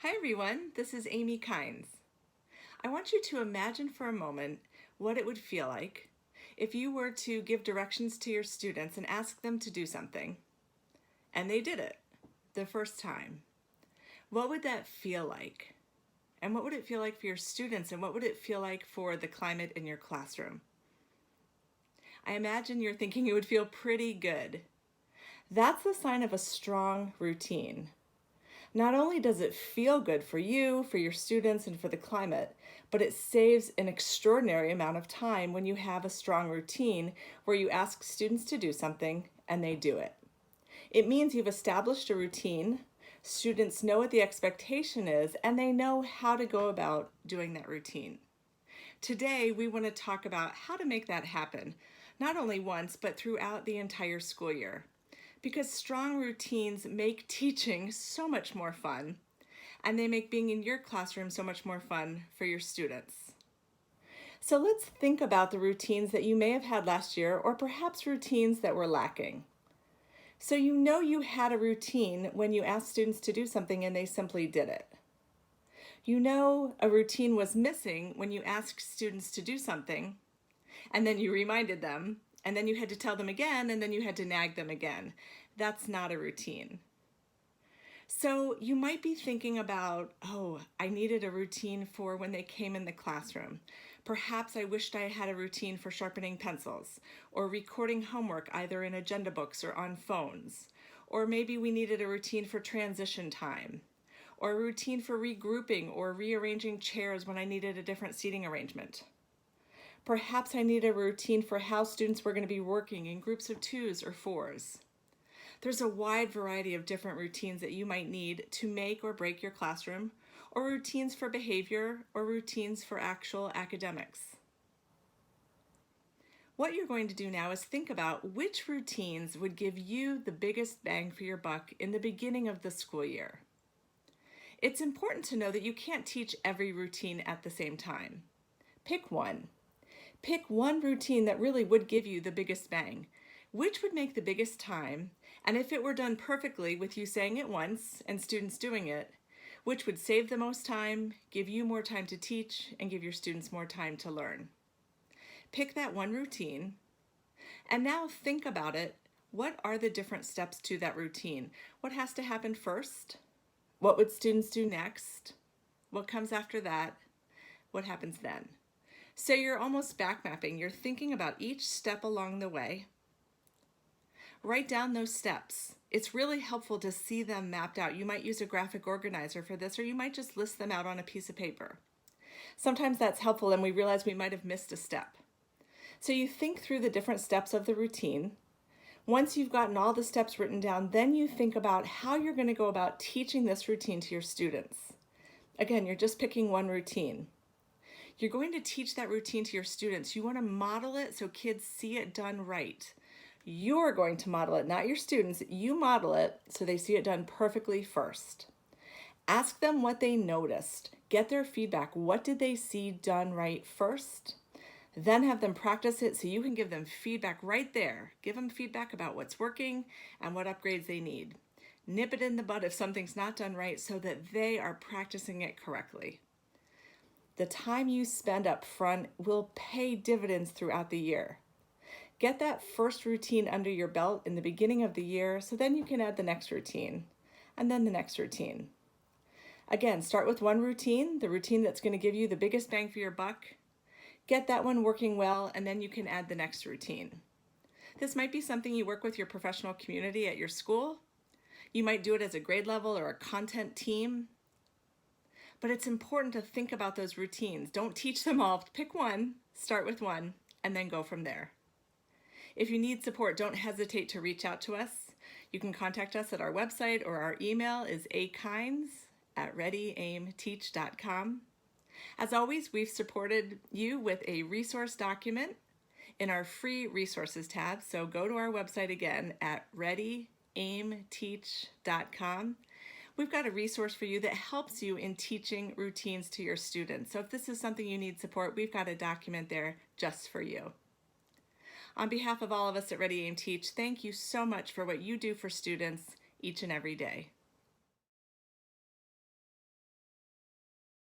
Hi everyone, this is Amy Kynes. I want you to imagine for a moment what it would feel like if you were to give directions to your students and ask them to do something, and they did it the first time. What would that feel like? And what would it feel like for your students, and what would it feel like for the climate in your classroom? I imagine you're thinking it would feel pretty good. That's a sign of a strong routine. Not only does it feel good for you, for your students, and for the climate, but it saves an extraordinary amount of time when you have a strong routine where you ask students to do something and they do it. It means you've established a routine, students know what the expectation is, and they know how to go about doing that routine. Today, we want to talk about how to make that happen, not only once, but throughout the entire school year. Because strong routines make teaching so much more fun, and they make being in your classroom so much more fun for your students. So let's think about the routines that you may have had last year, or perhaps routines that were lacking. So you know you had a routine when you asked students to do something and they simply did it. You know a routine was missing when you asked students to do something and then you reminded them, and then you had to tell them again, and then you had to nag them again. That's not a routine. So you might be thinking about, oh, I needed a routine for when they came in the classroom. Perhaps I wished I had a routine for sharpening pencils, or recording homework either in agenda books or on phones. Or maybe we needed a routine for transition time, or a routine for regrouping or rearranging chairs when I needed a different seating arrangement. Perhaps I need a routine for how students were going to be working in groups of 2s or 4s. There's a wide variety of different routines that you might need to make or break your classroom, or routines for behavior, or routines for actual academics. What you're going to do now is think about which routines would give you the biggest bang for your buck in the beginning of the school year. It's important to know that you can't teach every routine at the same time. Pick one. Pick one routine that really would give you the biggest bang. Which would make the biggest time, and if it were done perfectly with you saying it once and students doing it, which would save the most time, give you more time to teach, and give your students more time to learn. Pick that one routine, and now think about it. What are the different steps to that routine? What has to happen first? What would students do next? What comes after that? What happens then? So you're almost back mapping. You're thinking about each step along the way. Write down those steps. It's really helpful to see them mapped out. You might use a graphic organizer for this, or you might just list them out on a piece of paper. Sometimes that's helpful and we realize we might have missed a step. So you think through the different steps of the routine. Once you've gotten all the steps written down, then you think about how you're going to go about teaching this routine to your students. Again, you're just picking one routine. You're going to teach that routine to your students. You want to model it so kids see it done right. You're going to model it, not your students. You model it so they see it done perfectly first. Ask them what they noticed. Get their feedback. What did they see done right first? Then have them practice it so you can give them feedback right there. Give them feedback about what's working and what upgrades they need. Nip it in the bud if something's not done right so that they are practicing it correctly. The time you spend up front will pay dividends throughout the year. Get that first routine under your belt in the beginning of the year so then you can add the next routine and then the next routine. Again, start with one routine, the routine that's going to give you the biggest bang for your buck. Get that one working well, and then you can add the next routine. This might be something you work with your professional community at your school. You might do it as a grade level or a content team. But it's important to think about those routines. Don't teach them all. Pick one, start with one, and then go from there. If you need support, don't hesitate to reach out to us. You can contact us at our website, or our email is akynes@readyaimteach.com. As always, we've supported you with a resource document in our free resources tab. So go to our website again at readyaimteach.com. We've got a resource for you that helps you in teaching routines to your students. So if this is something you need support, we've got a document there just for you. On behalf of all of us at Ready Aim Teach, thank you so much for what you do for students each and every day.